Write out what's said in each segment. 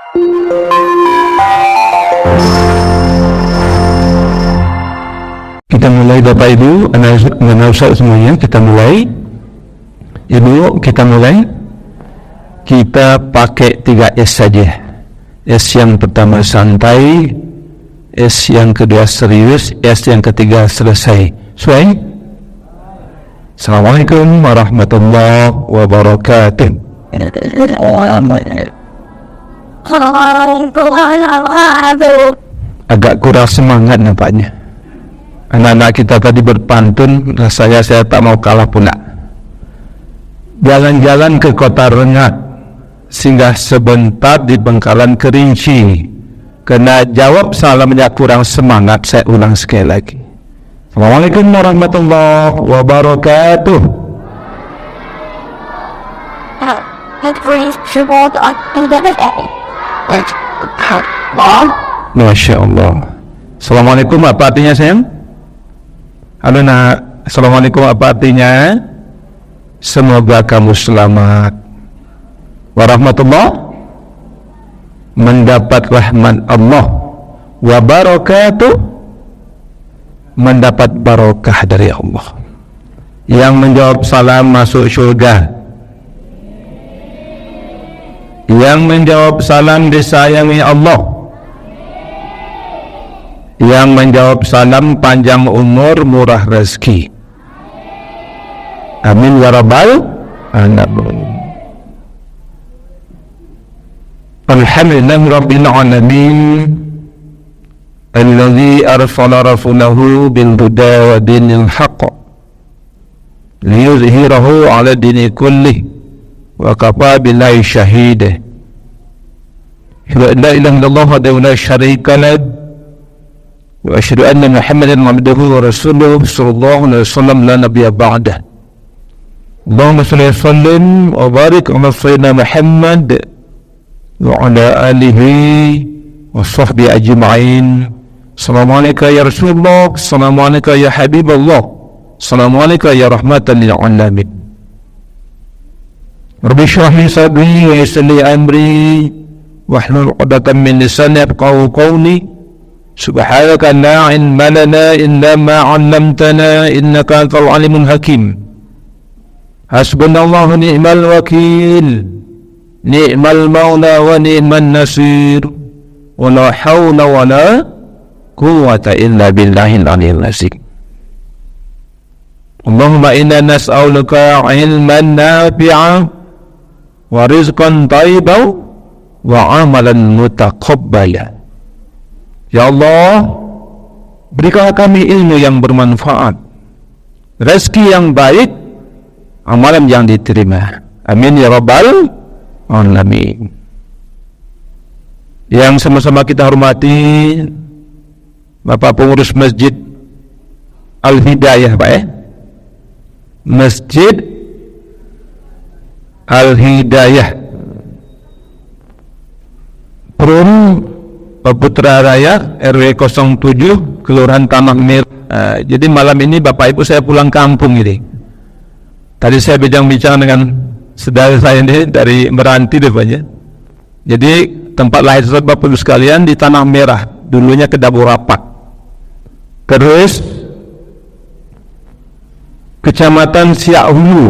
Kita mulai Bapak Ibu, anak Ustaz semuanya, kita mulai. Ibu, kita mulai. Kita pakai 3S saja. S yang pertama santai, S yang kedua serius, S yang ketiga selesai. Sesuai? Assalamualaikum warahmatullahi wabarakatuh. Agak kurang semangat nampaknya. Anak-anak kita tadi berpantun, rasanya saya tak mau kalah pula. Jalan-jalan ke kota Rengat, singgah sebentar di Bengkalan Kerinci. Kena jawab salamnya kurang semangat, saya ulang sekali lagi. Assalamualaikum warahmatullahi wabarakatuh. Masya Allah. Assalamualaikum apa artinya sayang? Halo nak, Assalamualaikum apa artinya? Semoga kamu selamat. Warahmatullah, mendapat rahmat Allah. Wabarakatuh, mendapat barokah dari Allah. Yang menjawab salam masuk syurga. Yang menjawab salam disayangi Allah. Yang menjawab salam panjang umur, murah rezeki. Amin ya rabbal alamin. Alhamdulillah rabbil alamin alladzi arsala rasulahu bil huda wa dinil haqq liyuzhirahu ala dini kullih wa kafa billahi shahida. La ilaha illallah wa la syarika lahu wa asyhadu anna Muhammadan abduhu wa rasuluhu sallallahu alaihi wasallam la nabiyya ba'dah. Allahumma shalli wa sallim wa barik ala sayyidina Muhammad wa ala alihi wa sahbihi ajma'in. Assalamualaikum ya Rasulullah, assalamualaikum ya Habiballah, assalamualaikum ya rahmatan lil alamin. Rabbi shrah li sadri wa yassir li amri wahlul 'uqdatam min lisani yafqahu qawli. Subhanaka la ilma lana illa ma 'allamtana innaka antal alimul hakim. Hasbunallahu ni'mal wakil, ni'mal maula wa ni'man nasir, wa la hawla wa la quwwata illa billahil aliyyil azim. Allahumma inna nas'aluka ilman nafi'a wa rizqan thayyiban wa amalan mutaqabbala. Ya Allah, berikanlah kami ilmu yang bermanfaat, rezeki yang baik, amalan yang diterima. Amin ya rabbal alamin. Yang sama-sama kita hormati Bapak pengurus Masjid Al-Hidayah, Pak ya. Masjid Al-Hidayah Perum Putra Raya RW 07 Kelurahan Tanah Merah. Jadi malam ini Bapak Ibu saya pulang kampung ini. Tadi saya bincang-bincang dengan saudara saya ini dari Meranti depannya. Jadi tempat lahir Bapak Ibu sekalian di Tanah Merah, dulunya Kedabur Rapak. Terus Kecamatan Siak Hulu,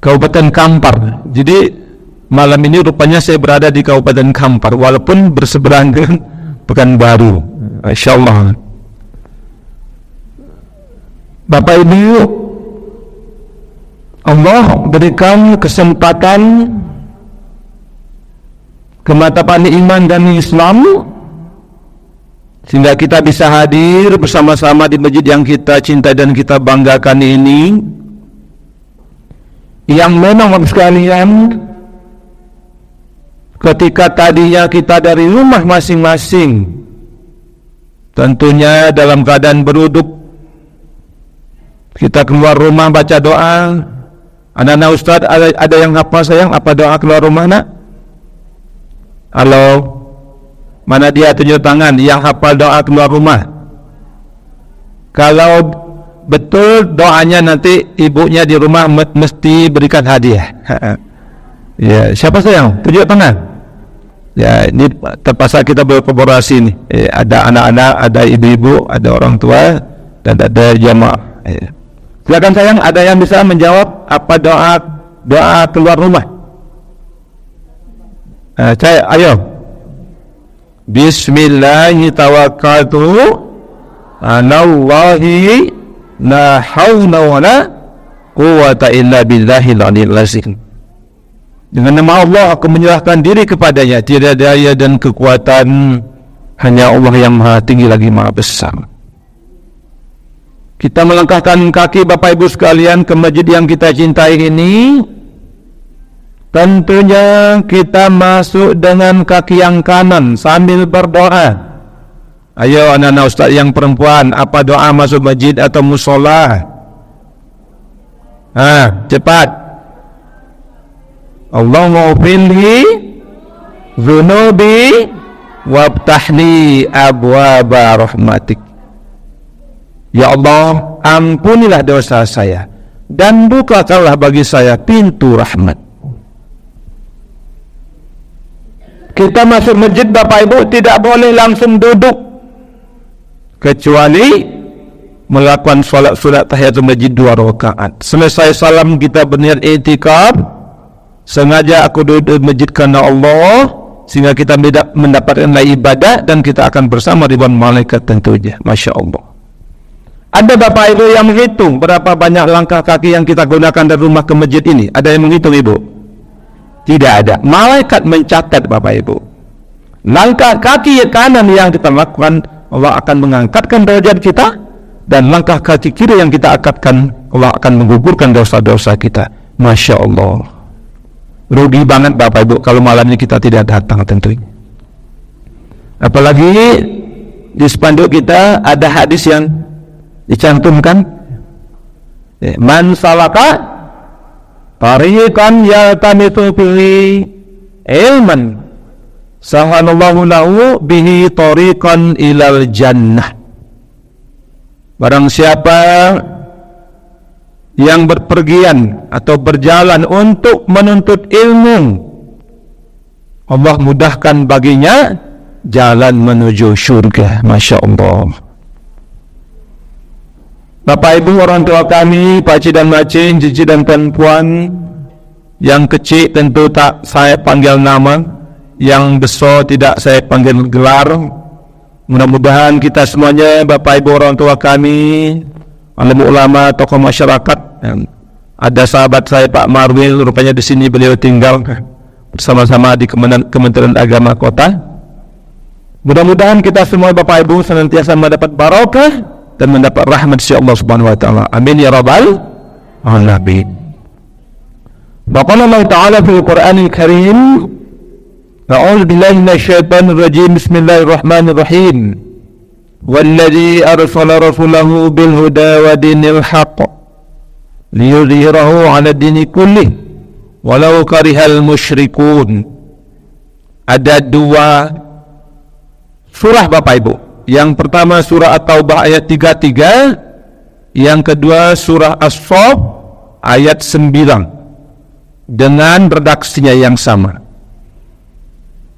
Kabupaten Kampar. Jadi malam ini rupanya saya berada di Kabupaten Kampar, walaupun berseberang dengan Pekanbaru. Masya Allah. Bapak Ibu, Allah berikan kesempatan kematapan iman dan Islam sehingga kita bisa hadir bersama-sama di masjid yang kita cintai dan kita banggakan ini, yang memang sekalian ketika tadinya kita dari rumah masing-masing, tentunya dalam keadaan beruduk, kita keluar rumah baca doa. Anak-anak Ustaz, ada yang hafal sayang apa doa keluar rumah nak? Halo, mana dia tunjuk tangan yang hafal doa keluar rumah? Kalau betul doanya nanti ibunya di rumah mesti berikan hadiah. Ya, siapa sayang? Tunjuk tangan. Ya, ini terpaksa kita berkolaborasi nih. Ada anak-anak, ada ibu-ibu, ada orang tua, dan ada jamaah. Silakan sayang, ada yang bisa menjawab apa doa keluar rumah? Ayo. Bismillahirrahmanirrahim. Anallahi la haula wala quwwata illa billahil aliyil azim. Dengan nama Allah aku menyerahkan diri kepadanya, tiada daya dan kekuatan hanya Allah yang maha tinggi lagi maha besar. Kita melangkahkan kaki Bapak Ibu sekalian ke masjid yang kita cintai ini. Tentunya kita masuk dengan kaki yang kanan sambil berdoa. Ayo anak-anak ustaz yang perempuan, apa doa masuk masjid atau musola? Cepat. Allahumma ufilhi zunubi wabtahli abwaba rahmatik. Ya Allah, ampunilah dosa saya dan bukakanlah bagi saya pintu rahmat. Kita masuk masjid Bapak Ibu tidak boleh langsung duduk, kecuali melakukan solat tahiyatul masjid 2 rakaat. Selesai salam kita berniat i'tikaf. Sengaja aku duduk di masjid karena Allah, sehingga kita mendapatkan ibadah dan kita akan bersama ribuan malaikat tentunya. Masya Allah. Ada Bapak Ibu yang menghitung berapa banyak langkah kaki yang kita gunakan dari rumah ke masjid ini? Ada yang menghitung Ibu? Tidak ada. Malaikat mencatat Bapak Ibu. Langkah kaki kanan yang kita lakukan, Allah akan mengangkatkan derajat kita, dan langkah kaki kiri yang kita angkatkan, Allah akan menggugurkan dosa-dosa kita. Masya Allah. Rugi banget Bapak Ibu kalau malam ini kita tidak datang tentunya. Apalagi di spanduk kita ada hadis yang dicantumkan, man salaka tariqan yaltamisu fihi ilman sahalallahu lahu bihi tariqan ilal jannah. Barang siapa yang berpergian atau berjalan untuk menuntut ilmu, Allah mudahkan baginya jalan menuju surga. Masya Allah. Bapak Ibu orang tua kami, pakcik dan makcik, cici dan perempuan, yang kecil tentu tak saya panggil nama, yang besar tidak saya panggil gelar. Mudah-mudahan kita semuanya, Bapak Ibu orang tua kami, alim ulama, tokoh masyarakat, ada sahabat saya Pak Marwil, rupanya di sini beliau tinggal bersama-sama di Kementerian Agama Kota. Mudah-mudahan kita semua Bapak Ibu senantiasa mendapat barokah dan mendapat rahmat si Allah Subhanahu wa taala. Amin ya rabbal alamin. Baqala Allah taala fil Qur'anil Karim, a'udzu billahi minasyaitonir rajim. Bismillahirrahmanirrahim. Walladzi arsala rasulahu bil huda wa dinil haqq liyudhhirahu 'ala dini kullih walau karihal musyrikun. Ada 2 surah Bapak Ibu. Yang pertama surah At-Taubah ayat 33, yang kedua surah As-Saff ayat 9 dengan redaksinya yang sama.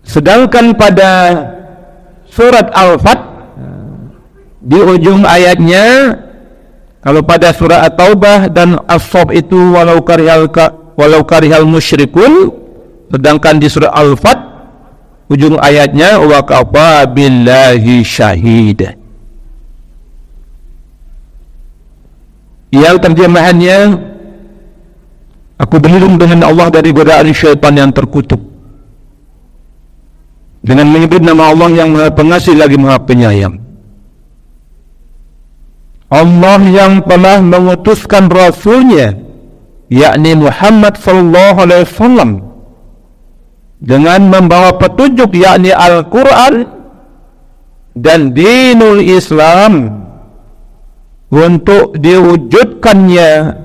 Sedangkan pada surat Al-Fat di ujung ayatnya, kalau pada surah At-Taubah dan As-Saff itu walau karihal musyrikun, sedangkan di surah Al-Fat ujung ayatnya wa kafa billahi syahid. Yang terjemahannya, aku berlindung dengan Allah dari godaan syaitan yang terkutuk, dengan menyebut nama Allah yang Maha Pengasih lagi Maha Penyayang. Allah yang telah mengutuskan Rasulnya, yakni Muhammad sallallahu alaihi wasallam, dengan membawa petunjuk yakni Al-Quran dan dinul Islam, untuk diwujudkannya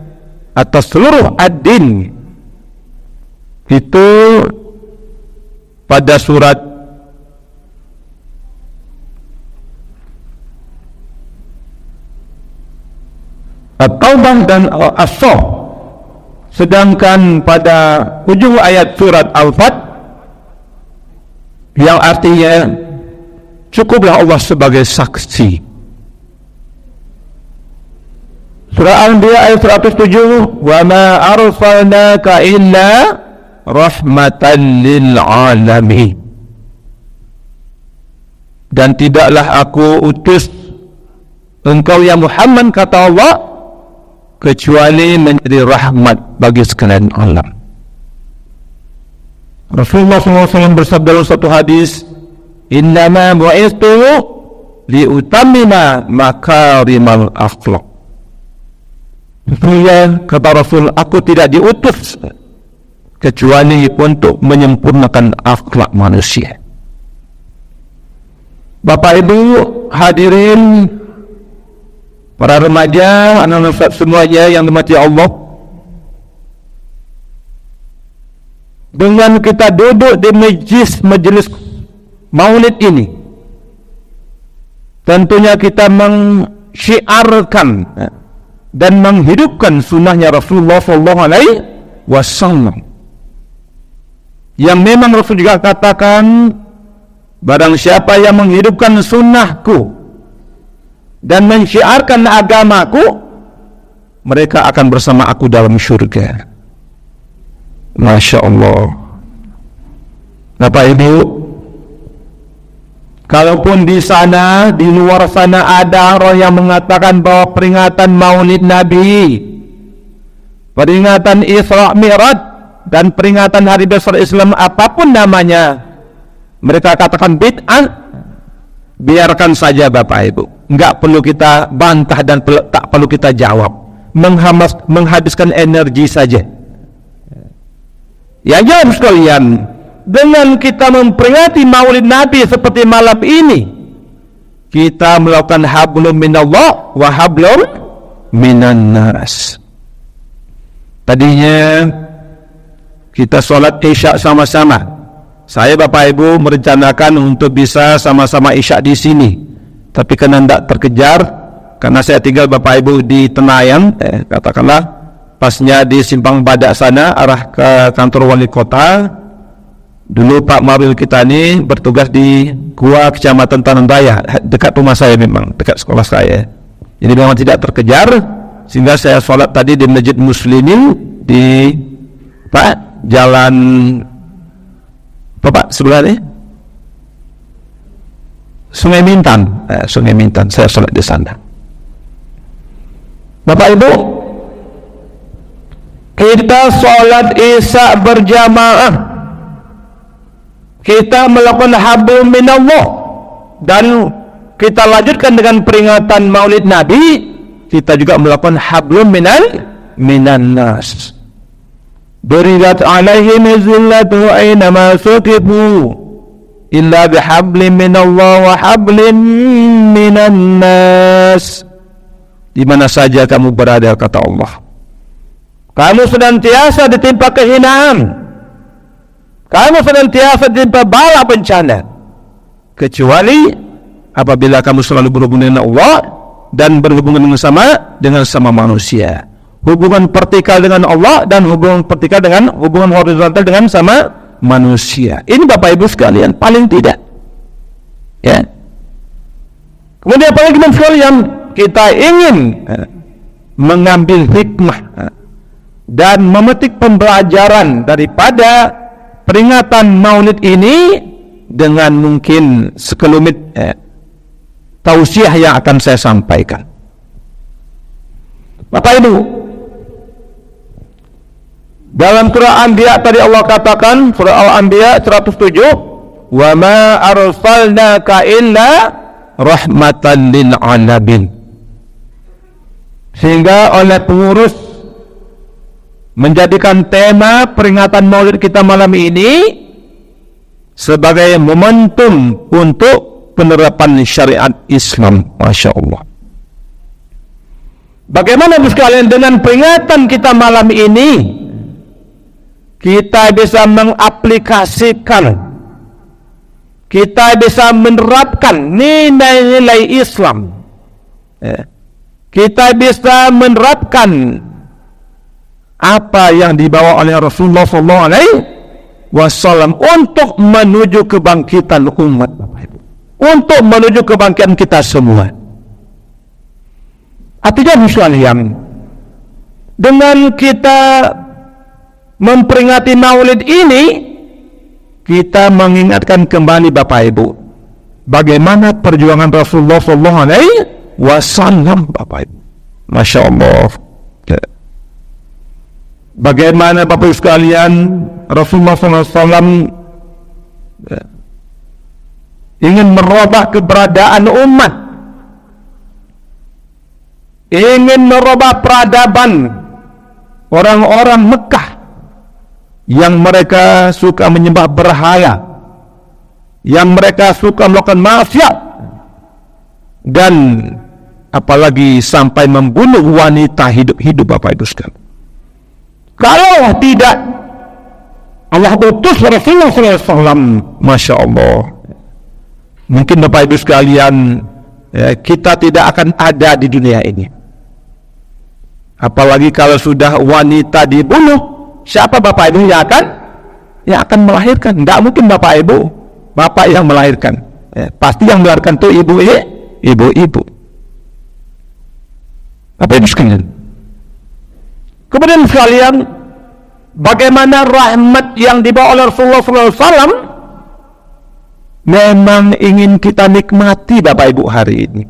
atas seluruh ad-din. Itu pada surat At-Taubah dan As-Saff. Sedangkan pada ujung ayat surat Al-Fat yang artinya cukuplah Allah sebagai saksi. Surah Al-Anbiya ayat 107, wa ma arsalnaka illa rahmatan lil alamin. Dan tidaklah aku utus engkau ya Muhammad, kata Allah, kecuali menjadi rahmat bagi sekalian alam. Rasulullah SAW bersabda dalam satu hadis, innama bu'istu liutammima makarimal akhlaq. Sesungguhnya, kata Rasul, aku tidak diutus kecuali untuk menyempurnakan akhlak manusia. Bapak Ibu hadirin, para remaja, anak-anak semuanya yang dimati Allah, dengan kita duduk di majelis maulid ini, tentunya kita mensyiarkan dan menghidupkan sunnahnya Rasulullah SAW, yang memang Rasul juga katakan, barang siapa yang menghidupkan sunnahku dan mensyiarkan agamaku, mereka akan bersama aku dalam syurga. Masya Allah. Bapak Ibu, kalaupun di sana, di luar sana ada orang yang mengatakan bahwa peringatan Maulid Nabi, peringatan Isra Mi'raj, dan peringatan Hari Besar Islam, apapun namanya, mereka katakan bid'ah, biarkan saja Bapak Ibu. Enggak perlu kita bantah dan tak perlu kita jawab. Menghabiskan energi saja. Ya jawab sekalian, dengan kita memperingati Maulid Nabi seperti malam ini, kita melakukan hablum minallah wa hablum minan nas. Tadinya kita sholat isya sama-sama. Saya Bapak Ibu merencanakan untuk bisa sama-sama isya di sini, tapi karena tidak terkejar, karena saya tinggal Bapak Ibu di Tenayan, katakanlah pasnya di Simpang Badak sana, arah ke kantor wali kota. Dulu Pak Maril kita ini bertugas di Gua Kecamatan Tanandaya, dekat rumah saya, memang dekat sekolah saya. Jadi memang tidak terkejar, sehingga saya sholat tadi di Masjid Muslimin di Jalan Pak sebelah ini Sungai Mintan, Sungai Mintan. Saya sholat di sana. Bapak Ibu, kita sholat isya berjamaah, kita melakukan hablum minallah, dan kita lanjutkan dengan peringatan Maulid Nabi, kita juga melakukan hablum minan nas. Buridat alaihim zillatu aynama suqifu illa bihablin minallah wa hablin minan nas. Di mana saja kamu berada, kata Allah, kamu senantiasa ditimpa kehinaan, kamu senantiasa ditimpa bala bencana, kecuali apabila kamu selalu berhubungan dengan Allah dan berhubungan dengan sama manusia. Hubungan vertikal dengan Allah dan hubungan vertikal dengan hubungan horizontal dengan sama manusia. Ini Bapak Ibu sekalian, paling tidak. Ya. Kemudian apalagi teman sekalian, kita ingin mengambil hikmah dan memetik pembelajaran daripada peringatan Maulid ini dengan mungkin sekelumit tausiah yang akan saya sampaikan. Bapak Ibu, dalam surah Al-Anbiya tadi Allah katakan, surah Al-Anbiya 107, wa ma arsalnaka illa rahmatan lil alamin. Sehingga oleh pengurus menjadikan tema peringatan Maulid kita malam ini sebagai momentum untuk penerapan syariat Islam. Masya Allah. Bagaimana sekalian dengan peringatan kita malam ini, kita bisa mengaplikasikan, kita bisa menerapkan nilai-nilai Islam, kita bisa menerapkan apa yang dibawa oleh Rasulullah wasallam untuk menuju kebangkitan umat, Bapak Ibu. Untuk menuju kebangkitan kita semua. Artinya sekalian, dengan kita memperingati Maulid ini, kita mengingatkan kembali Bapak Ibu, bagaimana perjuangan Rasulullah SAW, Bapak Ibu. Masya Allah. Bagaimana Bapak Ibu sekalian, Rasulullah SAW ingin merubah keberadaan umat, ingin merubah peradaban orang-orang Mekah yang mereka suka menyembah berhala, yang mereka suka melakukan maksiat, dan apalagi sampai membunuh wanita hidup-hidup, Bapak Ibu sekalian. Kalau tidak Allah utus Rasulullah SAW, Masya Allah, mungkin Bapak Ibu sekalian, kita tidak akan ada di dunia ini. Apalagi kalau sudah wanita dibunuh, siapa Bapak Ibu yang akan melahirkan? Tidak mungkin Bapak Ibu, Bapak yang melahirkan. Pasti yang melahirkan itu ibu-ibu. Bapak Ibu sekalian. Kemudian sekalian, bagaimana rahmat yang dibawa oleh Rasulullah SAW memang ingin kita nikmati, Bapak Ibu, hari ini.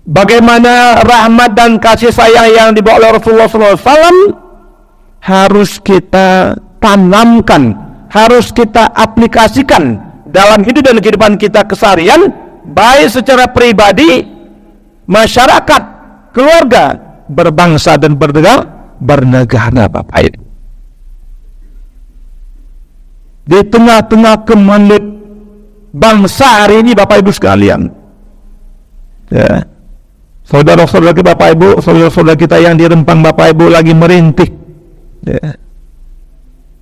Bagaimana rahmat dan kasih sayang yang dibawa oleh Rasulullah SAW harus kita tanamkan, harus kita aplikasikan dalam hidup dan kehidupan kita keseharian, baik secara pribadi, masyarakat, keluarga, berbangsa dan bernegara, Bapak Ibu. Di tengah-tengah kemelut bangsa hari ini, Bapak Ibu sekalian, ya, saudara-saudara kita, Bapak Ibu, saudara-saudara kita yang di Rempang, Bapak Ibu, lagi merintih, ya.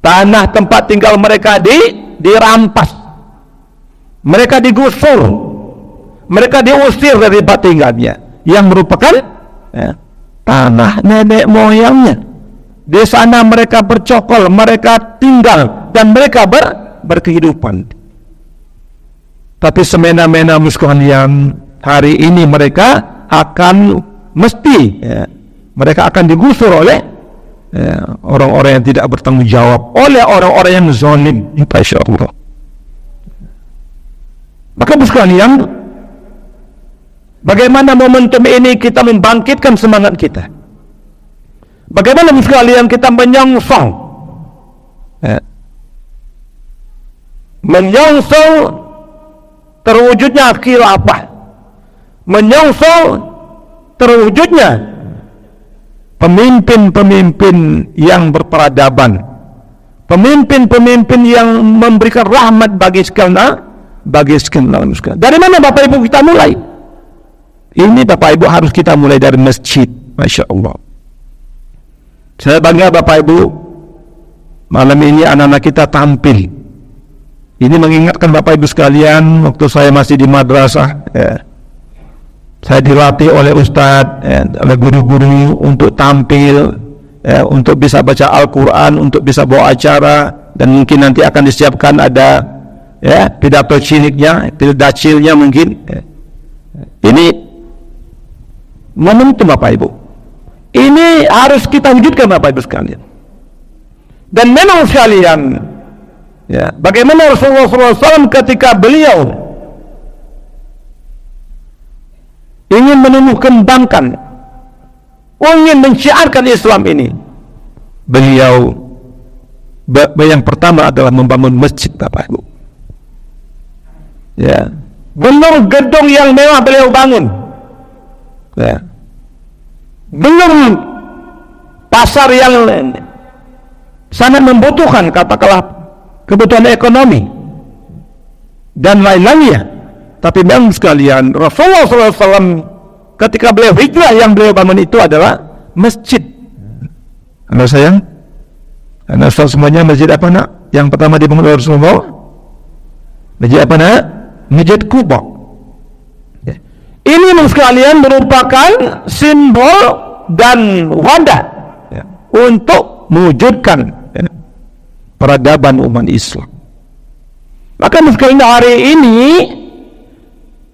Tanah tempat tinggal mereka dirampas, mereka digusur, mereka diusir dari tempat tinggalnya yang merupakan, ya, tanah nenek moyangnya. Di sana mereka bercokol, mereka tinggal, dan mereka berkehidupan. Tapi semena-mena sekalian, hari ini mereka akan mesti, ya, mereka akan digusur oleh, ya, orang-orang yang tidak bertanggung jawab, oleh orang-orang yang zalim. Masya Allah. Maka sekalian, bagaimana momentum ini kita membangkitkan semangat kita? Bagaimana sekalian kita menyongsong, ya, menyongsong terwujudnya khilafah, menyongsong terwujudnya pemimpin-pemimpin yang berperadaban, pemimpin-pemimpin yang memberikan rahmat bagi sekalian. Dari mana Bapak Ibu kita mulai? Ini Bapak Ibu harus kita mulai dari masjid. Masya Allah. Saya bangga Bapak Ibu, malam ini anak-anak kita tampil. Ini mengingatkan Bapak Ibu sekalian, waktu saya masih di madrasah, ya, saya dilatih oleh ustadz, ya, oleh guru-guru untuk tampil, ya, untuk bisa baca Al-Quran, untuk bisa bawa acara, dan mungkin nanti akan disiapkan ada, ya, pidato ciliknya, pidacilnya mungkin. Ya. Ini momentum Bapak Ibu. Ini harus kita wujudkan Bapak Ibu sekalian. Dan memang sekalian, ya, bagaimana Rasulullah SAW ketika beliau ingin menumbuh kembangkan, ingin menciarkan Islam ini, beliau yang pertama adalah membangun masjid, Bapak Ibu. Ya, belum gedung yang mewah beliau bangun, ya, belum pasar yang sangat membutuhkan, katakanlah kebutuhan ekonomi dan lain-lainnya. Tapi memang sekalian, Rasulullah SAW ketika beliau hijrah, yang beliau bangun itu adalah masjid. Anak sayang, anak semuanya, masjid apa nak? Yang pertama dibangun oleh Rasulullah, masjid apa nak? Masjid Quba. Ini sekalian merupakan simbol dan wadah, ya, untuk mewujudkan, ya, peradaban umat Islam. Maka sekali hari ini,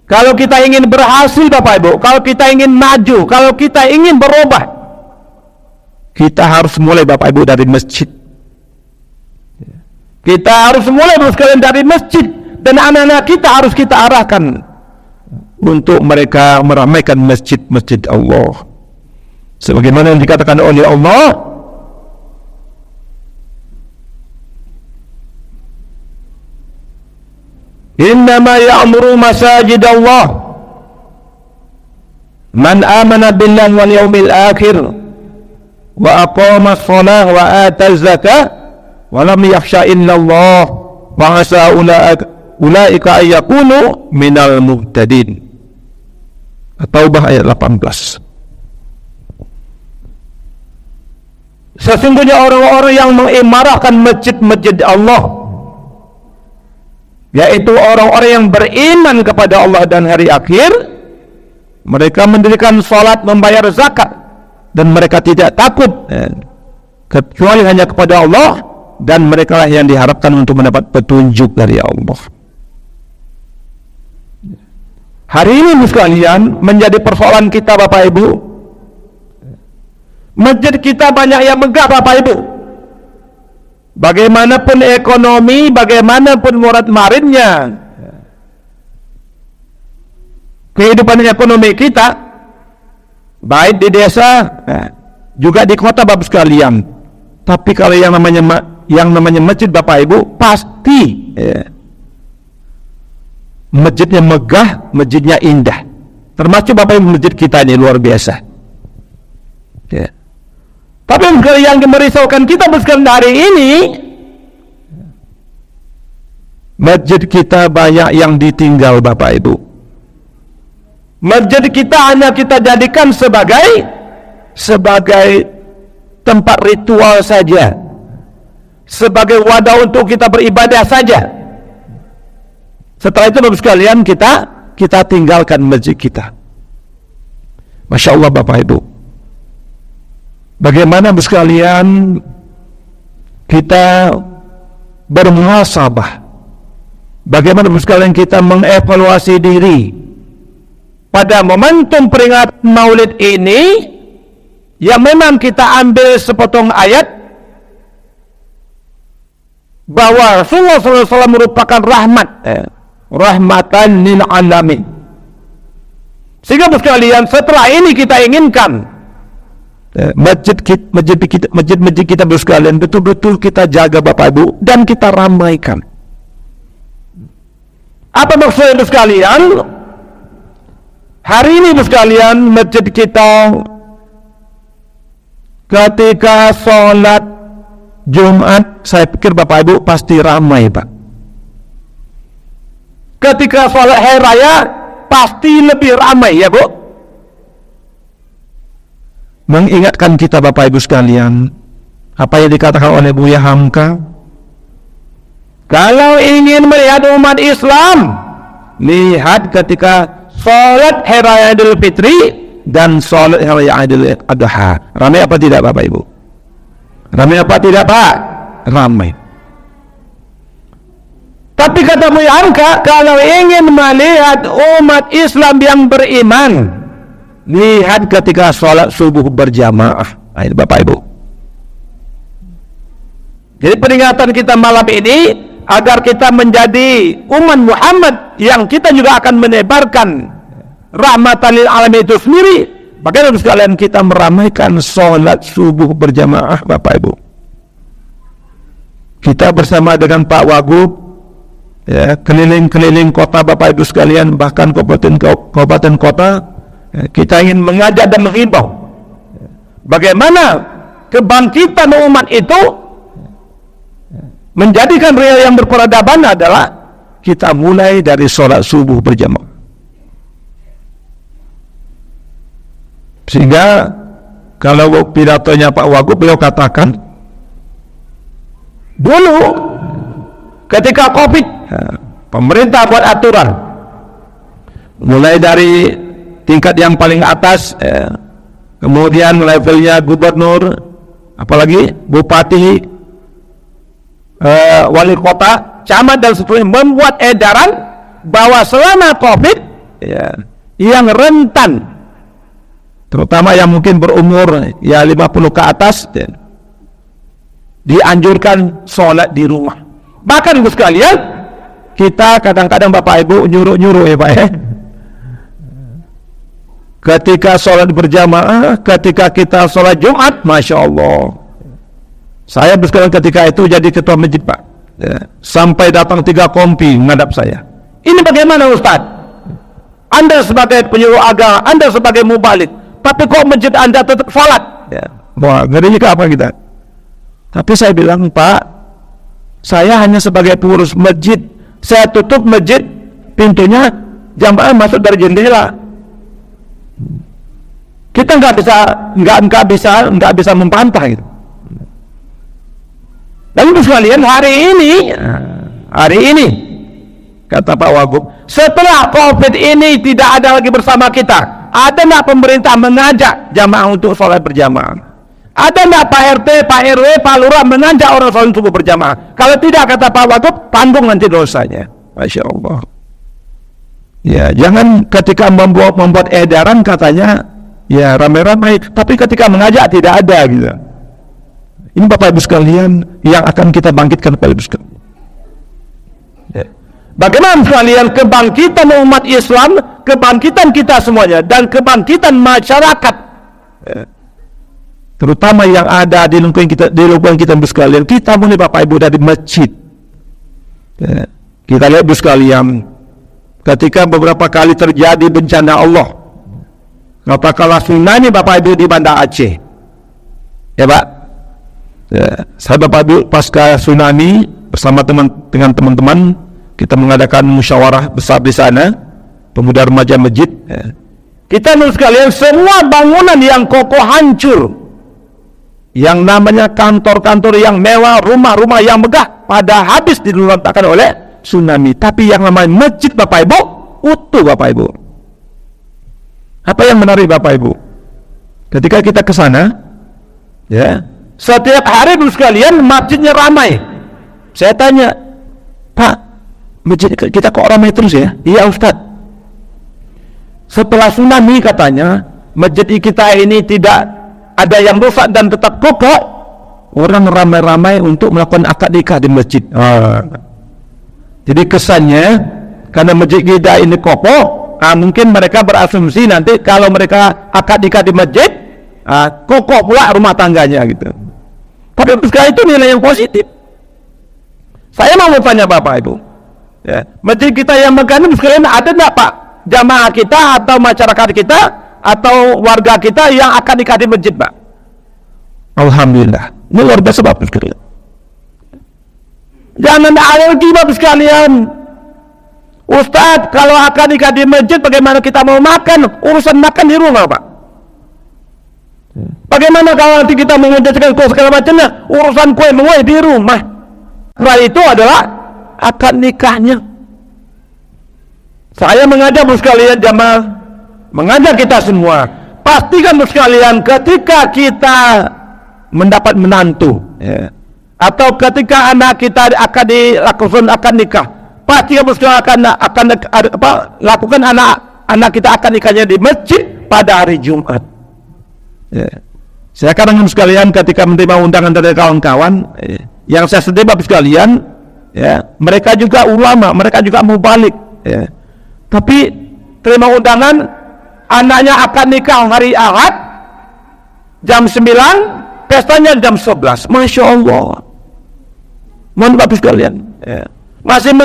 kalau kita ingin berhasil Bapak Ibu, kalau kita ingin maju, kalau kita ingin berubah, kita harus mulai Bapak Ibu dari masjid. Kita harus mulai sekalian dari masjid, dan anak-anak kita harus kita arahkan untuk mereka meramaikan masjid-masjid Allah. Sebagaimana yang dikatakan oleh Allah, innama ya'muru masajid Allah man amana billahi wal yawmil akhir wa aqama as-salah wa ata az-zakah wa lam yakhsha illa Allah wa asa ulaika ay yakunu minal muhtadin. At-Taubah ayat 18. Sesungguhnya orang-orang yang mengimarahkan masjid-masjid Allah, yaitu orang-orang yang beriman kepada Allah dan hari akhir, mereka mendirikan salat, membayar zakat, dan mereka tidak takut kecuali hanya kepada Allah, dan mereka lah yang diharapkan untuk mendapat petunjuk dari Allah. Hari ini sekalian menjadi persoalan kita Bapak Ibu. Masjid kita banyak yang megah Bapak Ibu. Bagaimanapun ekonomi, bagaimanapun murad maridnya kehidupan ekonomi kita, baik di desa juga di kota Bapak sekalian. Tapi kalau yang namanya masjid Bapak Ibu, pasti masjidnya megah, masjidnya indah. Termasuk Bapak Ibu masjid kita ini luar biasa. Tapi yang merisaukan kita sekalian hari ini, masjid kita banyak yang ditinggal Bapak Ibu. Masjid kita hanya kita jadikan sebagai tempat ritual saja, sebagai wadah untuk kita beribadah saja. Setelah itu Bapak sekalian kita tinggalkan masjid kita. Masya Allah Bapak Ibu. Bagaimana Bapak sekalian kita bermuhasabah, bagaimana Bapak sekalian kita mengevaluasi diri pada momentum peringatan Maulid ini, yang memang kita ambil sepotong ayat bahwa Rasulullah SAW merupakan rahmatan lil alamin. Sehingga Bapak sekalian, setelah ini kita inginkan masjid kita sekalian betul-betul kita jaga Bapak Ibu, dan kita ramaikan. Apa maksudnya sekalian? Hari ini sekalian masjid kita ketika sholat Jumat, saya pikir Bapak Ibu pasti ramai Pak. Ketika sholat hari raya pasti lebih ramai ya Bu. Mengingatkan kita Bapak Ibu sekalian, apa yang dikatakan oleh Buya Hamka, kalau ingin melihat umat Islam, lihat ketika sholat hari raya Idul Fitri dan sholat hari raya Idul Adha. Ramai apa tidak Bapak Ibu? Ramai apa tidak Pak? Ramai. Tapi kata Buya Hamka, kalau ingin melihat umat Islam yang beriman, lihat ketika sholat subuh berjamaah. Ini Bapak Ibu. Jadi peringatan kita malam ini agar kita menjadi umat Muhammad yang kita juga akan menebarkan rahmatan lil alamin itu sendiri. Bagaimana sekalian kita meramaikan sholat subuh berjamaah Bapak Ibu. Kita bersama dengan Pak Wagub keliling-keliling kota Bapak Ibu sekalian, bahkan kabupaten kota. Kita ingin mengajak dan menghimbau bagaimana kebangkitan umat itu menjadikan real yang berperadaban adalah kita mulai dari sholat subuh berjamaah. Sehingga kalau pidatonya Pak Wagub, beliau katakan dulu ketika COVID, pemerintah buat aturan mulai dari tingkat yang paling atas, kemudian levelnya gubernur, apalagi bupati, wali kota, camat dan seterusnya membuat edaran bahwa selama COVID ya, yang rentan, terutama yang mungkin berumur ya 50 ke atas, ya, dianjurkan sholat di rumah. Bahkan ibu sekalian, kita kadang-kadang Bapak Ibu nyuruh-nyuruh ya Pak ya, ketika sholat berjamaah, ketika kita sholat Jumat, Masya Allah, saya bersekali ketika itu jadi ketua masjid Pak ya, sampai datang 3 kompi menghadap saya. Ini bagaimana Ustadz? Anda sebagai penyuluh agama, Anda sebagai mubalik, tapi kok masjid Anda tetap sholat ya. Wah, ngerinya ke apa kita? Tapi saya bilang, Pak, saya hanya sebagai pengurus masjid, saya tutup masjid, pintunya jamaah masuk dari jendela. Kita nggak bisa memantah gitu. Dan itu sekalian, hari ini kata Pak Wagub, setelah COVID ini tidak ada lagi bersama kita, ada nggak pemerintah mengajak jamaah untuk sholat berjamaah? Ada nggak Pak RT, Pak RW, Pak Lurah mengajak orang sholat subuh berjamaah? Kalau tidak, kata Pak Wagub, tanggung nanti dosanya. Masya Allah. Ya, jangan ketika membuat edaran katanya ya ramai-ramai, tapi ketika mengajak tidak ada gitu. Ini Bapak Ibu sekalian yang akan kita bangkitkan Bapak Ibu sekalian. Ya. Bagaimana sekalian kebangkitan umat Islam, kebangkitan kita semuanya, dan kebangkitan masyarakat, ya, terutama yang ada di lingkungan kita Ibu sekalian. Kita mulai Bapak Ibu dari masjid. Ya. Kita lihat Ibu sekalian, ketika beberapa kali terjadi bencana Allah, katakanlah tsunami Bapak Ibu di Banda Aceh, ya Pak. Ya, saya Bapak Ibu pasca tsunami bersama dengan teman-teman kita mengadakan musyawarah besar di sana, pemuda remaja masjid. Ya. Kita menurut sekalian, semua bangunan yang kokoh hancur, yang namanya kantor-kantor yang mewah, rumah-rumah yang megah, pada habis diluntakkan oleh tsunami. Tapi yang namanya masjid Bapak Ibu utuh Bapak Ibu. Apa yang menarik Bapak Ibu? Ketika kita ke sana, ya, setiap hari Ibu sekalian masjidnya ramai. Saya tanya, Pak, masjid kita kok ramai terus ya? Iya Ustaz. Setelah tsunami katanya, masjid kita ini tidak ada yang rusak dan tetap kokoh. Orang ramai-ramai untuk melakukan akad nikah di masjid. Jadi kesannya, karena masjid kita ini kokoh, mungkin mereka berasumsi nanti kalau mereka akad nikah di masjid, kokoh pula rumah tangganya gitu. Tapi sekali itu nilai yang positif. Saya mau tanya Bapak Ibu, ya, masjid kita yang megah ini sekalian, ada enggak Pak jamaah kita atau masyarakat kita atau warga kita yang akan nikah di masjid Pak? Alhamdulillah, ini luar biasa Bapak sekalian. Jangan alergi Bapak sekalian. Ustadz, kalau akan nikah di masjid bagaimana kita mau makan? Urusan makan di rumah Pak. Bagaimana kalau nanti kita mengerjakan kue segala macamnya? Urusan kue mengue di rumah. Karena itu adalah akad nikahnya. Saya mengajak sekalian jamaah, mengajak kita semua, pastikan sekalian ketika kita mendapat menantu, ya, atau ketika anak kita akan dilakukan akad nikah, pastikan sekalian akan lakukan anak kita akan nikahnya di masjid pada hari Jumat. Ya. Saya kadang sekalian ketika menerima undangan dari kawan-kawan, yang saya sedih Bapak sekalian, ya, mereka juga ulama, mereka juga mubalik, ya. Tapi terima undangan, anaknya akan nikah hari Ahad jam 9, pestanya jam 11. Masya Allah. Mohon Bapak sekalian, ya. Masih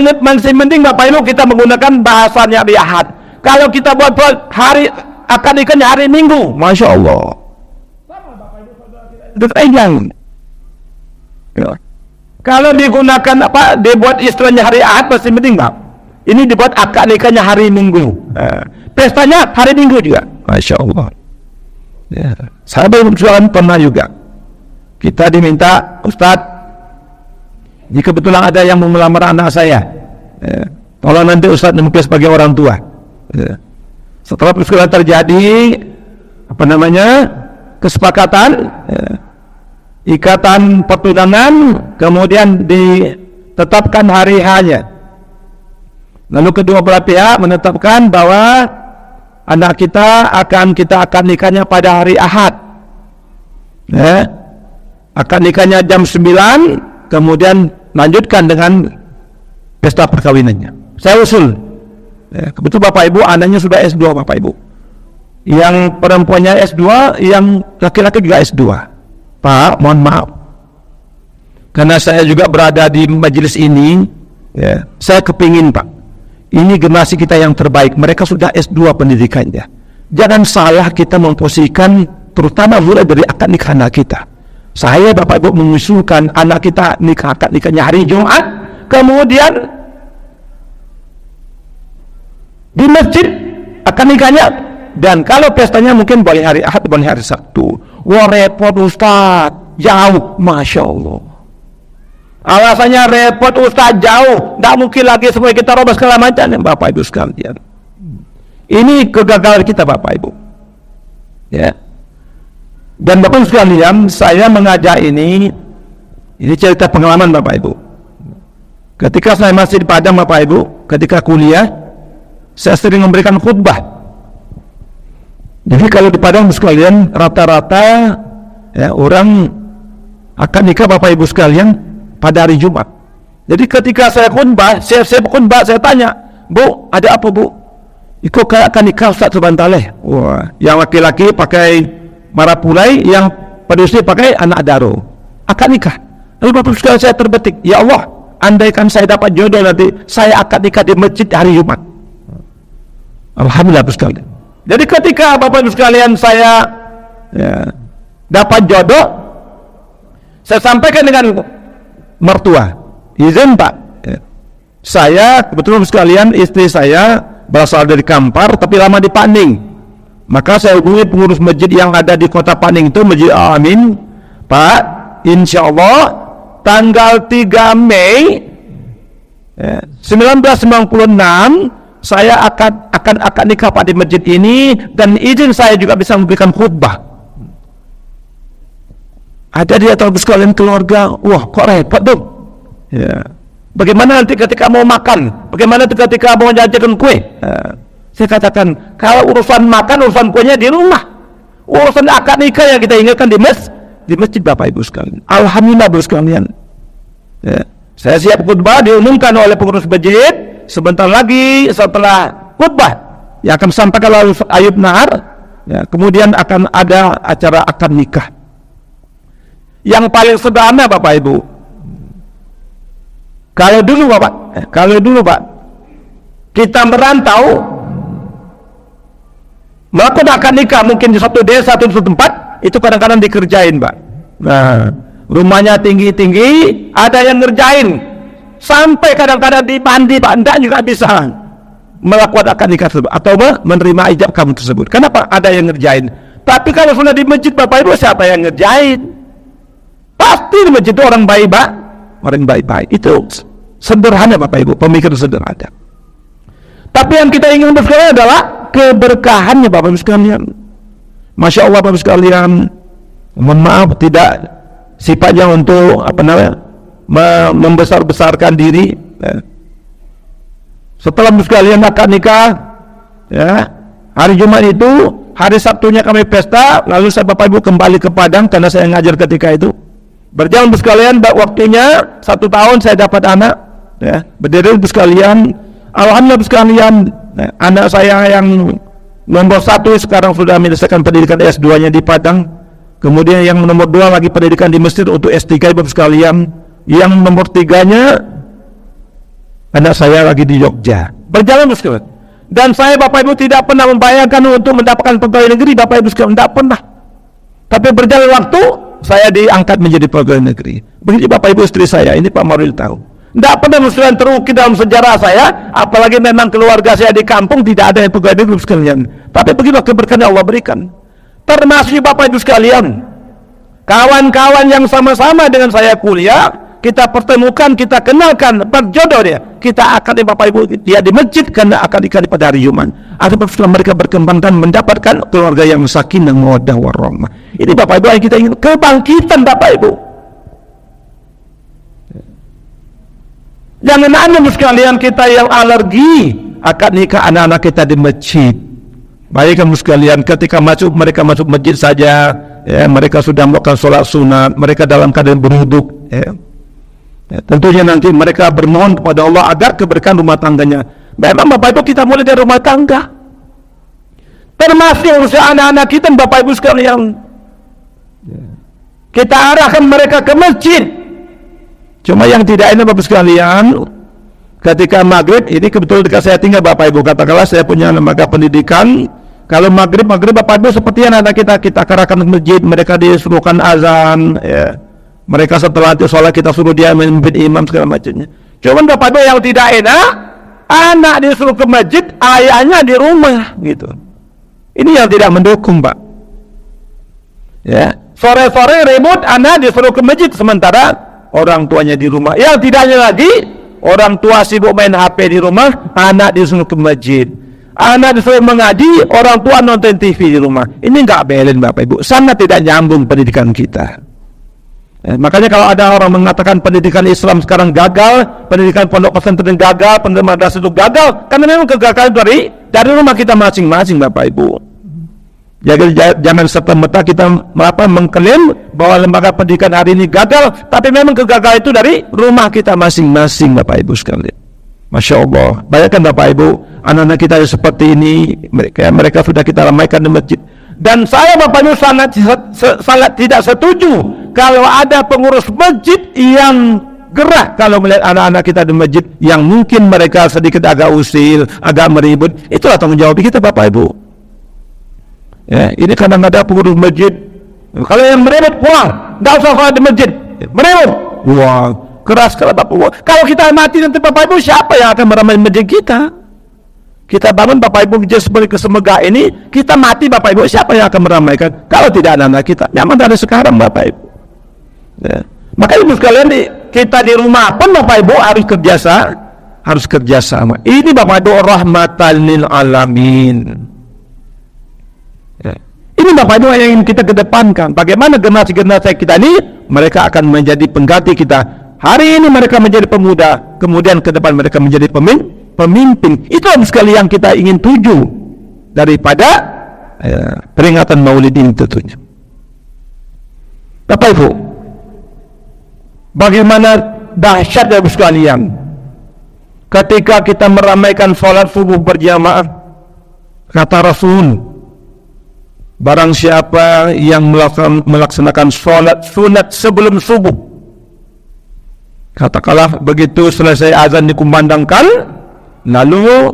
mending Bapak Ibu kita menggunakan bahasanya hari Ahad. Kalau kita buat hari akan nikahnya hari Minggu, Masya Allah. Ya. Kalau digunakan dibuat istilahnya hari Ahad masih mending Pak. Ini dibuat akad nikahnya hari Minggu. Pestanya hari Minggu juga. Masya Allah. Ya. Saya berjualan pernah juga. Kita diminta, Ustadz, jika kebetulan ada yang mau melamar anak saya, ya, tolong nanti Ustadz mungkin sebagai orang tua. Ya. Setelah peristiwa terjadi, kesepakatan, ya, ikatan pertunangan, kemudian ditetapkan hari H-nya. Lalu kedua belah pihak menetapkan bahwa anak kita akan nikahnya pada hari Ahad. Ya. Akan nikahnya jam 9, kemudian lanjutkan dengan pesta perkawinannya. Saya usul. Ya, kebetulan Bapak Ibu anaknya sudah S2 Bapak Ibu. Yang perempuannya S2, yang laki-laki juga S2. Pak, mohon maaf. Karena saya juga berada di majelis ini, ya, saya kepingin Pak, ini generasi kita yang terbaik. Mereka sudah S2 pendidikannya. Jangan salah kita memposisikan, terutama mulai dari akad nikah anak kita. Saya Bapak Ibu mengusulkan anak kita akad nikahnya hari Jumat, kemudian di masjid akad nikahnya, dan kalau pestanya mungkin boleh hari Ahad, boleh hari Sabtu. Wah repot Ustaz, jauh, Masya Allah. Alasannya repot Ustaz, jauh, tidak mungkin lagi semua kita robah segala macam. Bapak Ibu sekalian, ini kegagalan kita Bapak Ibu, ya. Dan Bapak Ibu sekalian, saya mengajak ini cerita pengalaman Bapak Ibu. Ketika saya masih di Padang Bapak Ibu, ketika kuliah, saya sering memberikan khutbah. Jadi kalau di Padang sekalian, rata-rata ya, orang akan nikah Bapak Ibu sekalian pada hari Jumat. Jadi ketika saya khutbah, saya tanya, Bu, ada apa Bu? Ikut akan nikah Ustaz Subhantaleh. Wah, yang laki-laki pakai marapulai, yang pedusi pakai anak daro. Akad nikah. Lalu Bapak Ibu sekalian, saya terbetik, ya Allah, andaikan saya dapat jodoh nanti, saya akad nikah di masjid hari Jumat. Alhamdulillah Bapak sekalian. Jadi ketika Bapak Ibu sekalian saya dapat jodoh, saya sampaikan dengan mertua, izin Pak, saya kebetulan Bapak sekalian, istri saya berasal dari Kampar tapi lama di Paning. Maka saya hubungi pengurus masjid yang ada di kota Paning itu, Masjid Amin. Pak, insya Allah tanggal 3 Mei 1996 saya akan nikah Pak di masjid ini, dan izin saya juga bisa memberikan khutbah. Ada di atas sekalian keluarga, wah kok repot dong. Ya. Bagaimana nanti ketika mau makan? Bagaimana ketika mau jajakan kue? Saya katakan, kalau urusan makan, urusan kuenya di rumah. Urusan akad nikah yang kita ingatkan di masjid Bapak Ibu sekalian. Alhamdulillah Bapak sekalian. Ya. Saya siap khutbah, diumumkan oleh pengurus masjid. Sebentar lagi setelah khutbah yang akan sampaikan oleh Ayub Nahar, ya, kemudian akan ada acara akad nikah. Yang paling sederhana Bapak Ibu. Kalau dulu Pak, kita merantau, melakukan akad nikah mungkin di satu desa atau di satu tempat, itu kadang-kadang dikerjain Pak. Nah, rumahnya tinggi-tinggi, ada yang ngerjain, sampai kadang-kadang di mandi Pak, enggak juga bisa melakukan akad nikah tersebut atau menerima ijab kamu tersebut. Kenapa? Ada yang ngerjain. Tapi kalau sudah di masjid Bapak Ibu, siapa yang ngerjain? Pasti di masjid itu orang baik-baik, orang baik-baik. Itu sederhana Bapak Ibu, pemikiran sederhana. Tapi yang kita ingin sekalian adalah keberkahannya Bapak Ibu sekalian. Masya Allah Bapak Ibu sekalian, mohon maaf tidak sifatnya untuk membesar-besarkan diri. Setelah Bapak sekalian akad nikah, ya, hari Jumat itu, hari Sabtunya kami pesta, lalu saya Bapak Ibu kembali ke Padang karena saya ngajar ketika itu. Berjalan Bapak sekalian, waktunya 1 tahun saya dapat anak, ya, berdiri Bapak sekalian. Alhamdulillah Bapak sekalian, anak saya yang nomor 1 sekarang sudah menyelesaikan pendidikan S2-nya di Padang. Kemudian yang nomor 2 lagi pendidikan di Mesir untuk S3 Bapak sekalian. Yang nomor 3-nya anak saya lagi di Jogja. Berjalan Bapak sekalian. Dan saya Bapak Ibu tidak pernah membayangkan untuk mendapatkan pegawai negeri Bapak Ibu sekalian, tidak pernah. Tapi berjalan waktu, saya diangkat menjadi pegawai negeri. Begitu Bapak Ibu istri saya, ini Pak Maril tahu. Tidak pernah sekalian terukir dalam sejarah saya, apalagi memang keluarga saya di kampung tidak ada yang pegawai negeri sekalian. Tapi begitu keberkahan Allah berikan. Termasuk Bapak Ibu sekalian, kawan-kawan yang sama-sama dengan saya kuliah, kita pertemukan, kita kenalkan, berjodoh dia, kita akan Bapak Ibu dia di masjid karena akan dikali pada hari Jumat. Atau setelah mereka berkembang dan mendapatkan keluarga yang sakinah mawaddah warahmah. Ini Bapak Ibu yang kita ingin, kebangkitan Bapak Ibu. Jangan ada sekalian kita yang alergi akan nikah anak-anak kita di masjid. Baik kamu sekalian, ketika mereka masuk masjid saja, ya, mereka sudah melakukan sholat sunat, mereka dalam keadaan berwuduk, ya. Ya, tentunya nanti mereka bermohon kepada Allah agar keberkahan rumah tangganya. Memang Bapak Ibu kita mulai dari rumah tangga, termasuk usia anak-anak kita Bapak Ibu sekalian, kita arahkan mereka ke masjid. Cuma yang tidak enak Bapak sekalian, ketika maghrib, ini kebetulan dekat saya tinggal Bapak Ibu, katakanlah saya punya lembaga pendidikan, kalau maghrib Bapak Ibu seperti anak kita kerahkan ke masjid, mereka disuruhkan azan, ya. Mereka setelah itu sholat kita suruh dia memimpin imam segala macamnya. Cuman Bapak Ibu yang tidak enak, anak disuruh ke masjid, ayahnya di rumah gitu. Ini yang tidak mendukung Pak. Ya, sore-sore ribut, anak disuruh ke masjid sementara orang tuanya di rumah. Yang tidaknya lagi, orang tua sibuk main HP di rumah, anak disuruh ke masjid. Anak disuruh mengaji, orang tua nonton TV di rumah. Ini nggak balance Bapak Ibu, sangat tidak nyambung pendidikan kita. Makanya kalau ada orang mengatakan pendidikan Islam sekarang gagal, pendidikan pondok pesantren gagal, pendidikan madrasah itu gagal, karena memang kegagalan dari rumah kita masing-masing Bapak Ibu. Jadi jangan serta-merta kita mengklaim bahwa lembaga pendidikan hari ini gagal, tapi memang kegagalan itu dari rumah kita masing-masing Bapak Ibu sekalian. Masya Allah, bayangkan Bapak Ibu, anak-anak kita seperti ini, mereka sudah kita ramaikan di masjid. Dan saya Bapak Ibu sangat tidak setuju kalau ada pengurus masjid yang gerah kalau melihat anak-anak kita di masjid yang mungkin mereka sedikit agak usil, agak meribut. Itulah tanggung jawab kita Bapak Ibu. Ya, ini kadang-kadang pengurus masjid, kalau yang meribut pulang, nggak usah sholat di masjid, meribut, wah keras kalau Bapak Ibu. Kalau kita mati nanti Bapak Ibu, siapa yang akan meramai masjid kita? Kita bangun Bapak Ibu seperti kesemega ini, kita mati Bapak Ibu, siapa yang akan meramaikan? Kalau tidak anak-anak kita, nyaman dari sekarang Bapak Ibu. Ya. Maka Ibu sekalian, kita di rumah pun Bapak Ibu harus kerjasama. Ini Bapak Ibu rahmatan lil alamin. Ya. Ini Bapak Ibu yang ingin kita kedepankan. Bagaimana generasi-generasi kita ini, mereka akan menjadi pengganti kita. Hari ini mereka menjadi pemuda, kemudian ke depan mereka menjadi pemimpin. Itu sekali yang kita ingin tuju daripada peringatan Maulid ini tentunya. Bapak Ibu, bagaimana dahsyat Bapak sekalian ketika kita meramaikan sholat subuh berjamaah. Kata Rasul, barang siapa yang melaksanakan sholat sunat sebelum subuh, katakanlah begitu selesai azan dikumandangkan, lalu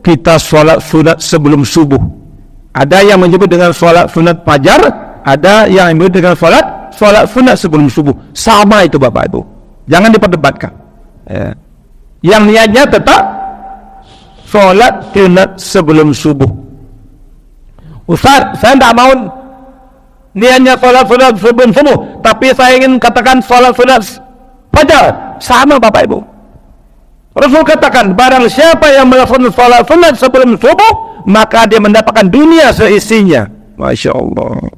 kita sholat sunat sebelum subuh. Ada yang menyebut dengan sholat sunat fajar, ada yang menyebut dengan sholat sunat sebelum subuh. Sama itu Bapak Ibu, jangan diperdebatkan. Ya. Yang niatnya tetap sholat sunat sebelum subuh. Ustaz, saya tidak mau niatnya sholat sunat sebelum subuh, tapi saya ingin katakan sholat sunat fajar. Sama Bapak Ibu. Rasul katakan, barang siapa yang melakukan sholat sunat sebelum subuh, maka dia mendapatkan dunia seisinya. Masya Allah.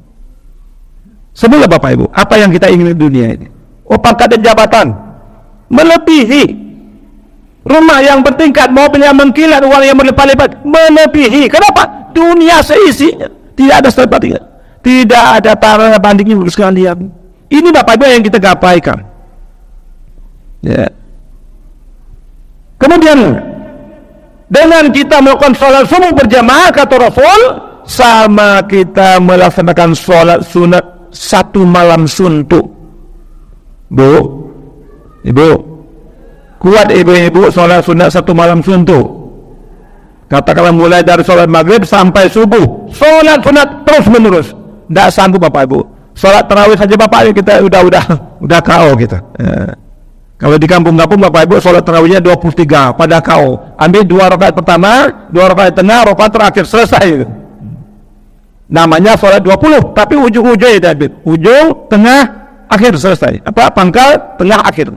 Semoga Bapak Ibu, apa yang kita ingin di dunia ini? Oh, pangkat dan jabatan melebihi, rumah yang bertingkat, mobil yang mengkilat, uang yang berlipat-lipat melebihi. Kenapa? Dunia seisinya, tidak ada sebandingnya, tidak ada tara bandingnya sekalian. Ini Bapak Ibu yang kita gapaikan. Ya. Kemudian dengan kita melakukan sholat subuh berjamaah, kata Rasul, sama kita melaksanakan sholat sunat satu malam suntuk. Bu, ibu, kuat ibu-ibu sholat sunat satu malam suntuk? Katakanlah mulai dari sholat maghrib sampai subuh, sholat sunat terus menerus. Tidak sanggup Bapak Ibu. Sholat tarawih saja Bapak Ibu kita udah KO kita. Ya. Kalau di kampung-kampung Bapak Ibu sholat tarawihnya 23 pada KO. Ambil 2 rakaat pertama, 2 rakaat tengah, rakaat terakhir, selesai. Namanya sholat 20, tapi ujung-ujungnya itu ujung, tengah, akhir selesai. Apa? Pangkal, tengah, akhir.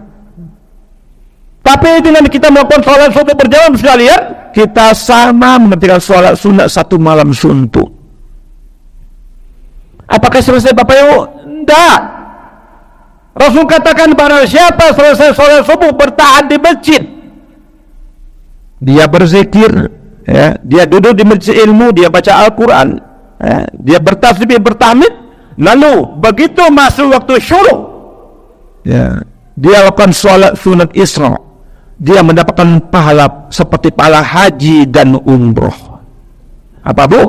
Tapi dengan kita melakukan sholat subuh berjamaah sekalian, kita sama mengertikan sholat sunat satu malam suntuk. Apakah selesai Bapak Ibu? Tidak. Rasul katakan barang siapa selesai sholat subuh bertahan di masjid, dia berzikir, ya, dia duduk di masjid ilmu, dia baca Al-Quran, ya, dia bertasbih, bertahmid, lalu begitu masuk waktu syuruk, ya, dia lakukan sholat sunat Isra, dia mendapatkan pahala seperti pahala haji dan umroh. Apa Bu?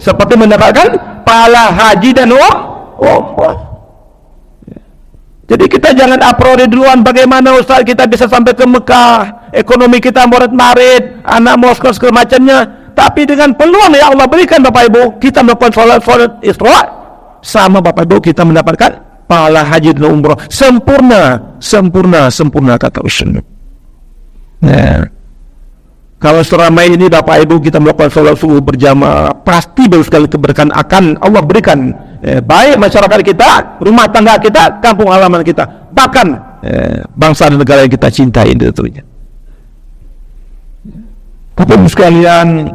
Seperti mendapatkan pahala haji dan umroh. Jadi kita jangan a priori duluan bagaimana Ustaz kita bisa sampai ke Mekah, ekonomi kita morat-marit, anak mau sekolah segala macamnya. Tapi dengan peluang yang Allah berikan Bapak Ibu, kita melakukan sholat Isra, sama Bapak Ibu kita mendapatkan pahala haji dan umroh. Sempurna kata Rasul. Nah, kalau seramai ini Bapak Ibu kita melakukan sholat subuh berjamaah, pasti baru sekali keberkahan akan Allah berikan, baik masyarakat kita, rumah tangga kita, kampung halaman kita, bahkan bangsa dan negara yang kita cintai tentunya. Tapi sekalian,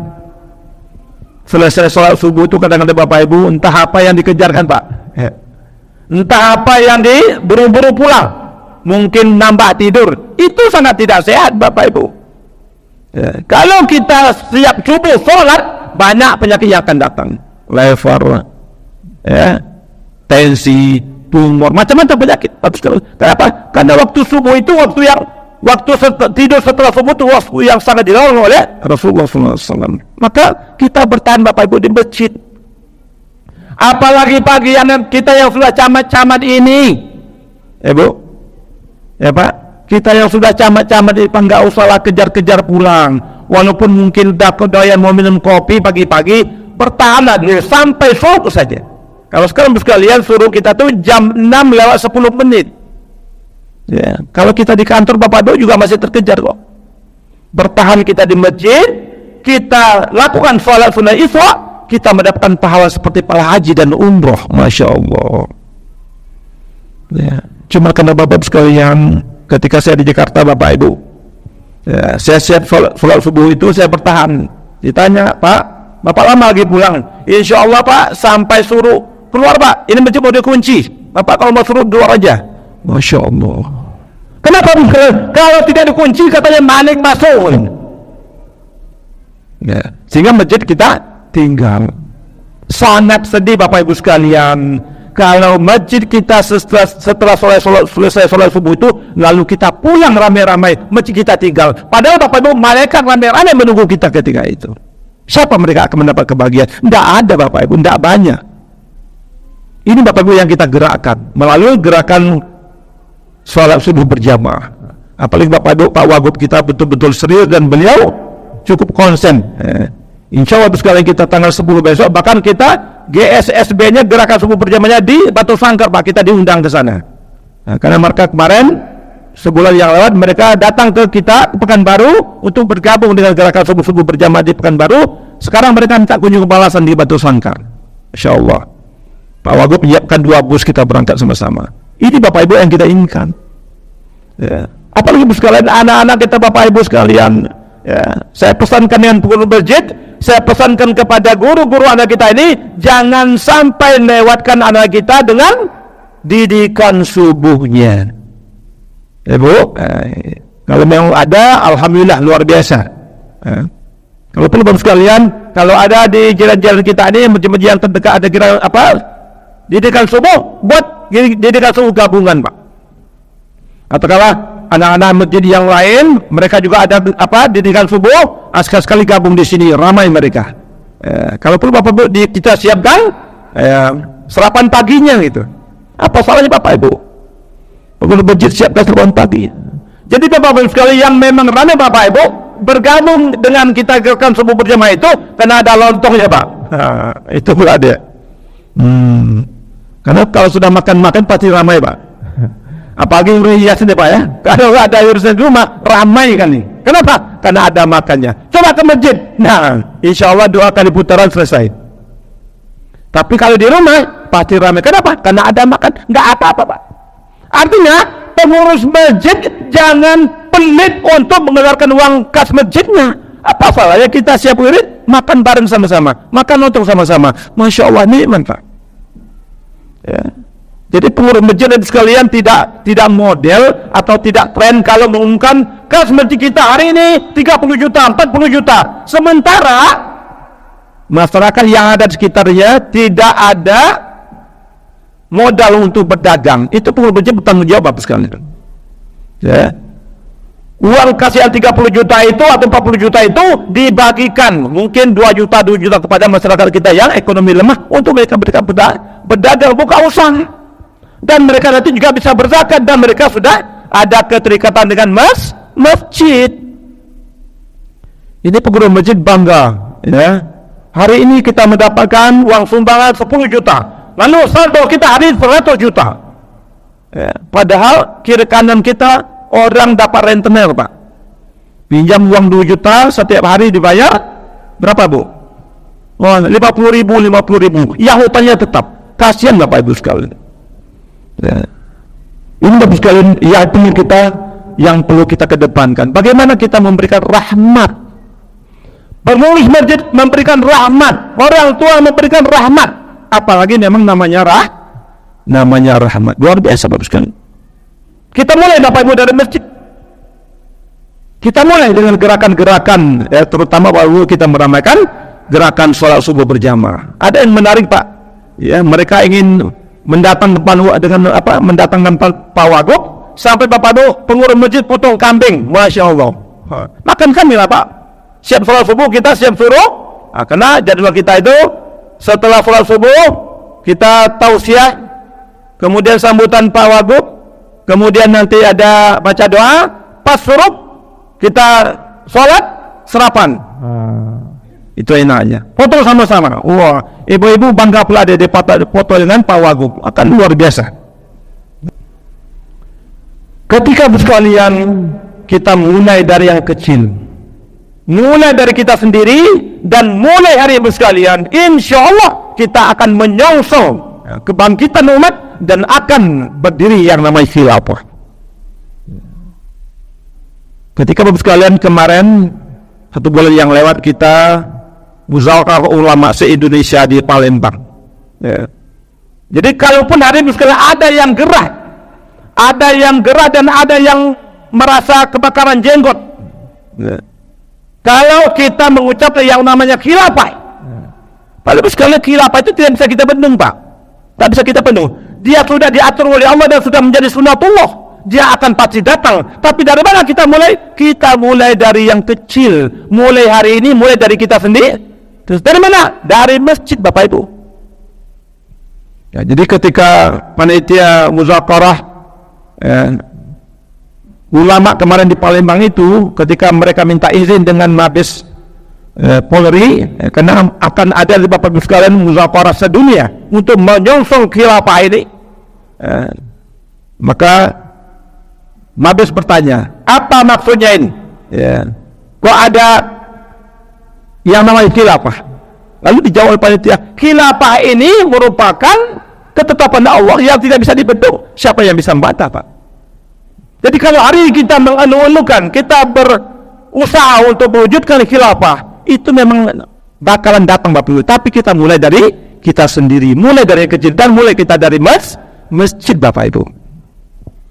selesai sholat subuh itu kadang-kadang Bapak Ibu entah apa yang dikejarkan Pak, entah apa yang buru-buru pulang, mungkin nambah tidur, itu sangat tidak sehat Bapak Ibu. Kalau kita siap subuh sholat, banyak penyakit yang akan datang, lever, ya, tensi, tumor, macam-macam penyakit. Kenapa? Karena waktu subuh itu waktu tidur setelah subuh itu waktu yang sangat dilarang oleh Rasulullah SAW. Maka kita bertahan Bapak Ibu di masjid. Apalagi pagi kita yang sudah camat-camat ini, Bu, ya Pak. Kita yang sudah camat-camat ini nggak usahlah kejar-kejar pulang. Walaupun mungkin udah kedoyan mau minum kopi pagi-pagi, bertahanlah sampai subuh saja. Kalau sekarang sekalian suruh kita tuh jam 6 lewat 10 menit. Ya, kalau kita di kantor Bapak Ibu juga masih terkejar kok. Bertahan kita di masjid, kita lakukan sholat sunat Isra, kita mendapatkan pahala seperti pahala haji dan umroh. Masya Allah. Ya, cuma karena Bapak sekalian, ketika saya di Jakarta Bapak Ibu, ya, saya siap sholat subuh itu saya bertahan. Ditanya, Pak, Bapak lama lagi pulang? Insya Allah Pak, sampai suruh keluar Pak, ini masjid mau dikunci, Bapak kalau mau suruh keluar aja. Masya Allah. Kenapa? Kalau tidak dikunci katanya maling masuk, ya, sehingga masjid kita tinggal. Sangat sedih Bapak Ibu sekalian kalau masjid kita setelah selesai sholat subuh itu, lalu kita pulang ramai-ramai, masjid kita tinggal. Padahal Bapak Ibu, malaikat ramai-ramai menunggu kita ketika itu. Siapa mereka akan mendapat kebahagiaan? Tidak ada Bapak Ibu, tidak banyak. Ini Bapak Ibu yang kita gerakkan melalui gerakan sholat subuh berjamaah. Apalagi Bapak Ibu, Pak Wagub kita betul-betul serius dan beliau cukup konsen. Insya Allah sekali kita tanggal 10 besok, bahkan kita GSSB-nya gerakan subuh berjamaahnya di Batu Sangkar Pak, kita diundang ke sana. Nah, karena mereka kemarin sebulan yang lewat mereka datang ke kita ke Pekanbaru untuk bergabung dengan gerakan subuh berjamaah di Pekanbaru. Sekarang mereka minta kunjung balasan di Batu Sangkar. Insya Allah Pak Wagub menyiapkan 2 bus kita berangkat sama-sama. Ini Bapak Ibu yang kita inginkan. Ya. Apalagi sekalian anak-anak kita Bapak Ibu sekalian. Ya, saya pesankan dengan pengurus masjid, saya pesankan kepada guru-guru anak kita ini, jangan sampai lewatkan anak kita dengan didikan subuhnya. Ya Bu, kalau memang ada, alhamdulillah luar biasa. Kalau perlu Bapak sekalian, kalau ada di jalan-jalan kita ini, masjid-masjid yang terdekat ada kira apa, didikan subuh, buat didikan subuh gabungan Pak. Katakanlah anak-anak masjid yang lain, mereka juga ada apa didikan subuh, sekali gabung di sini, ramai mereka. Kalau perlu Bapak Ibu kita siapkan sarapan paginya gitu. Apa salahnya Bapak Ibu? Pengurus masjid siapkan sarapan pagi. Jadi Bapak Ibu sekali yang memang ramai Bapak Ibu bergabung dengan kita gerakan subuh berjamaah itu, karena ada lontongnya Pak. Itu pun ada. Karena kalau sudah makan-makan pasti ramai Pak. Apalagi hiasan Pak ya, kalau nggak ada urusan di rumah ramai kan nih. Kenapa? Karena ada makannya. Coba ke masjid, nah insya Allah 2 kali putaran selesai. Tapi kalau di rumah pasti ramai. Kenapa? Karena ada makan, nggak apa-apa Pak. Artinya pengurus masjid jangan pelit untuk mengeluarkan uang kas masjidnya. Apa salahnya kita siap wirid, makan bareng sama-sama, makan lontong sama-sama. Masya Allah, nikmat Pak. Ya. Jadi pengurus masjid dan sekalian tidak model atau tidak tren kalau mengumumkan kas masjid kita hari ini 30 juta, 40 juta. Sementara masyarakat yang ada di sekitarnya tidak ada modal untuk berdagang. Itu pengurus masjid bertanggung jawab Bapak sekalian. Ya. Uang kasihan 30 juta itu atau 40 juta itu dibagikan mungkin 2 juta kepada masyarakat kita yang ekonomi lemah untuk mereka berdagang, buka usaha, dan mereka nanti juga bisa berzakat, dan mereka sudah ada keterikatan dengan masjid. Ini pengurus masjid bangga, ya. Hari ini kita mendapatkan uang sumbangan 10 juta, lalu saldo kita hari 100 juta, ya. Padahal kiri kanan kita orang dapat rentenir Pak, pinjam uang 2 juta setiap hari dibayar berapa Bu? Oh, 50.000 yang hutangnya tetap. Kasihan Bapak Ibu sekalian, ya. Ini Bapak sekalian yang perlu kita kedepankan. Bagaimana kita memberikan rahmat, pengurus masjid memberikan rahmat, orang tua memberikan rahmat, apalagi memang namanya rahmat. Luar biasa Bapak sekalian. Kita mulai Bapak Ibu dari masjid. Kita mulai dengan gerakan-gerakan, ya, terutama Bapak Ibu kita meramaikan gerakan sholat subuh berjamaah. Ada yang menarik Pak, ya, mereka ingin mendatangkan Pak Wagub, sampai Bapak Ibu pengurus masjid potong kambing, Masya Allah. Makan kami lah Pak. Siap sholat subuh kita siap suruh. Nah, karena jadwal kita itu setelah sholat subuh kita tausiah, kemudian sambutan Pak Wagub, kemudian nanti ada baca doa, pas suruh kita sholat serapan. Itu enaknya, foto sama-sama. Wah, ibu-ibu bangga pula ada foto dengan Pak Wagub, akan luar biasa. Ketika sekalian kita mulai dari yang kecil, mulai dari kita sendiri, dan mulai hari ini sekalian, insya Allah kita akan menyongsong kebangkitan umat dan akan berdiri yang namanya khilafah. Ketika Bapak sekalian kemarin 1 bulan yang lewat kita muzakarah ulama se-Indonesia di Palembang, ya. Jadi kalaupun hari ini sekalian ada yang gerah dan ada yang merasa kebakaran jenggot, ya. Kalau kita mengucapkan yang namanya khilafah, Bapak sekalian, khilafah itu tidak bisa kita bendung Pak, tak bisa kita bendung. Dia sudah diatur oleh Allah dan sudah menjadi sunnatullah. Dia akan pasti datang. Tapi dari mana kita mulai? Kita mulai dari yang kecil. Mulai hari ini, mulai dari kita sendiri. Terus dari mana? Dari masjid Bapak Ibu. Ya, jadi ketika panitia muzakarah ulama kemarin di Palembang itu, ketika mereka minta izin dengan Mabes Polri, karena akan ada di Bapak Ibu sekalian muzakarah sedunia untuk menyongsong khilafah ini, maka Mabes bertanya, apa maksudnya ini? Ya. Kok ada yang namanya khilafah? Lalu dijawab oleh panitia, khilafah ini merupakan ketetapan Allah yang tidak bisa dibendung. Siapa yang bisa membantah Pak? Jadi kalau hari ini kita mengeluhkan, kita berusaha untuk mewujudkan khilafah, itu memang bakalan datang Bapak Ibu. Tapi kita mulai dari kita sendiri, mulai dari yang kecil, dan mulai kita dari masjid Bapak Ibu.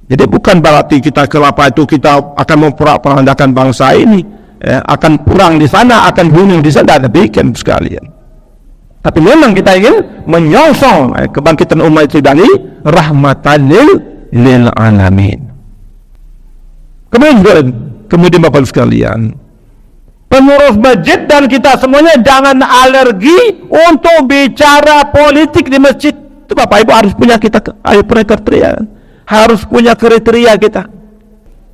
Jadi bukan berarti kita khilafah itu kita akan memperandakan bangsa ini, akan perang di sana, akan bunuh di sana, demikian sekalian. Tapi memang kita ingin menyongsong kebangkitan umat itu dari rahmatan lil alamin. Kemudian Bapak sekalian, pengurus masjid dan kita semuanya jangan alergi untuk bicara politik di masjid. Itu Bapak Ibu harus punya kriteria. Harus punya kriteria kita.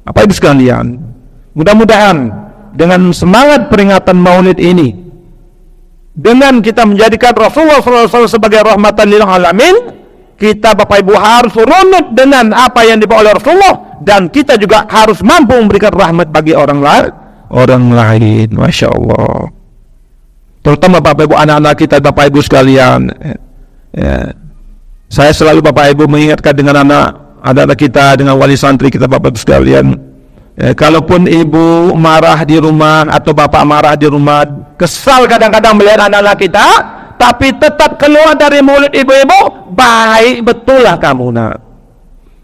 Bapak Ibu sekalian, mudah-mudahan dengan semangat peringatan Maulid ini, dengan kita menjadikan Rasulullah SAW sebagai rahmatan lil alamin, kita Bapak Ibu harus runut dengan apa yang dibawa oleh Rasulullah, dan kita juga harus mampu memberikan rahmat bagi orang lain. Masya Allah. Terutama Bapak Ibu, anak-anak kita Bapak Ibu sekalian, ya. Saya selalu Bapak Ibu mengingatkan dengan anak-anak kita, dengan wali santri kita Bapak Ibu sekalian, Kalaupun ibu marah di rumah atau bapak marah di rumah, kesal kadang-kadang melihat anak-anak kita, tapi tetap keluar dari mulut ibu-ibu, baik betul lah kamu nak,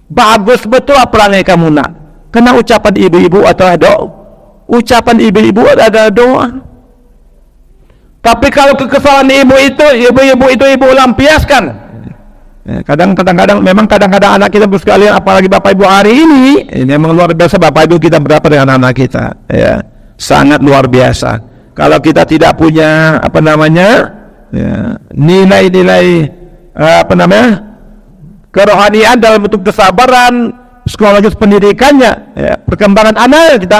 bagus betul lah perangai kamu nak. Kena ucapan ibu-ibu atau doa, ucapan ibu-ibu ada doa. Tapi kalau kekesalan ibu-ibu itu ibu lampiaskan. Kadang-kadang memang anak kita sekalian, apalagi bapak ibu hari ini memang luar biasa. Bapak ibu kita berapa dengan anak kita, ya, sangat luar biasa. Kalau kita tidak punya nilai-nilai kerohanian dalam bentuk kesabaran, psikologis pendidikannya, ya, perkembangan anak kita,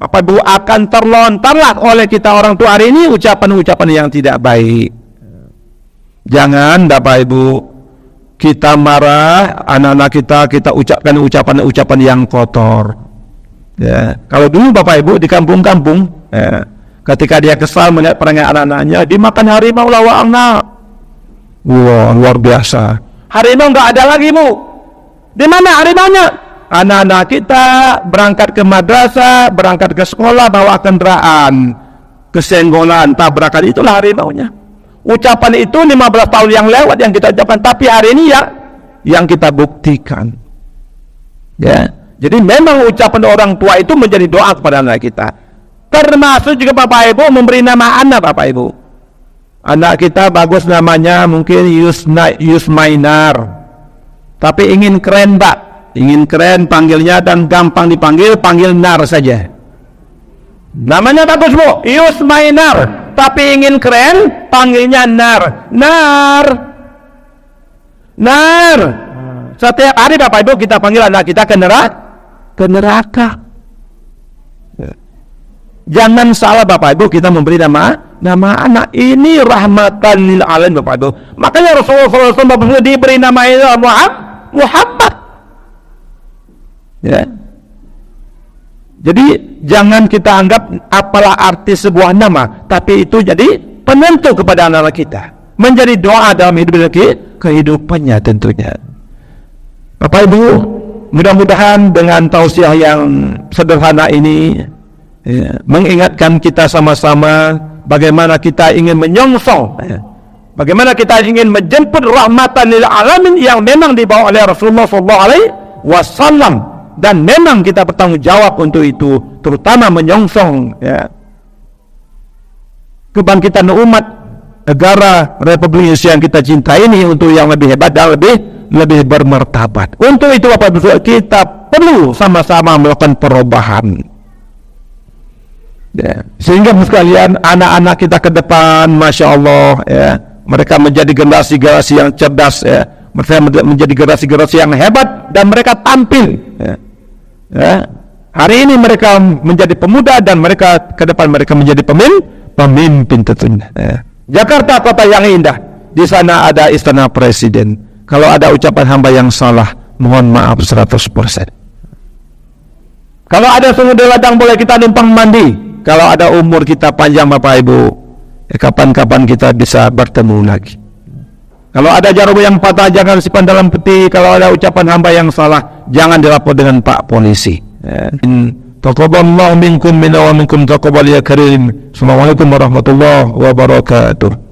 bapak ibu akan terlontarlah oleh kita orang tua hari ini ucapan-ucapan yang tidak baik. Jangan bapak ibu kita marah, anak-anak kita ucapkan ucapan-ucapan yang kotor. Ya, kalau dulu bapak ibu di kampung-kampung, ya, ketika dia kesal melihat perangai anak-anaknya, dimakan harimau lawakna. Wah, luar biasa. Harimau nggak ada lagi, Bu. Di mana harimaunya? Anak-anak kita berangkat ke madrasah, berangkat ke sekolah, bawa kendaraan, kesenggolan, tabrakan, itulah harimaunya. Ucapan itu 15 tahun yang lewat yang kita ucapkan, tapi hari ini yang kita buktikan. Ya, jadi memang ucapan orang tua itu menjadi doa kepada anak kita. Termasuk juga bapak ibu memberi nama anak bapak ibu. Anak kita bagus namanya mungkin Yusmainar, tapi ingin keren Pak, ingin keren panggilnya dan gampang dipanggil, panggil Nar saja. Namanya bagus Bu, Yusmainar, tapi ingin keren, panggilnya Nar. Nar. Setiap hari bapak ibu kita panggil anak kita ke neraka. Jangan salah bapak ibu, kita memberi nama anak ini rahmatan lil alamin bapak ibu. Makanya Rasulullah SAW diberi nama itu Muhammad. Ya. Jadi jangan kita anggap apalah arti sebuah nama, tapi itu jadi penentu kepada anak-anak kita, menjadi doa dalam hidup kehidupannya tentunya. Bapak ibu, mudah-mudahan dengan tausiah yang sederhana ini, ya, mengingatkan kita sama-sama bagaimana kita ingin menyongsong, ya, bagaimana kita ingin menjemput rahmatan lil alamin yang memang dibawa oleh Rasulullah SAW. Dan memang kita bertanggung jawab untuk itu, terutama menyongsong, ya, kebangkitan umat negara Republik Indonesia yang kita cintai ini untuk yang lebih hebat dan lebih bermartabat. Untuk itu Bapak Ibu, kita perlu sama-sama melakukan perubahan, ya, sehingga sekalian anak-anak kita ke depan, masya Allah, ya, mereka menjadi generasi-generasi yang cerdas, ya, mereka menjadi generasi-generasi yang hebat dan mereka tampil, ya. Ya, hari ini mereka menjadi pemuda dan mereka ke depan mereka menjadi pemimpin tentunya. Ya. Jakarta kota yang indah, di sana ada istana presiden. Kalau ada ucapan hamba yang salah, mohon maaf 100%. Kalau ada sumur di ladang boleh kita numpang mandi. Kalau ada umur kita panjang Bapak Ibu, ya, kapan-kapan kita bisa bertemu lagi. Kalau ada jarum yang patah jangan simpan dalam peti. Kalau ada ucapan hamba yang salah jangan dilapor dengan Pak Polisi. Taqabbalallahu minkum minna wa minkum taqabbal ya karim. Assalamualaikum warahmatullahi wabarakatuh.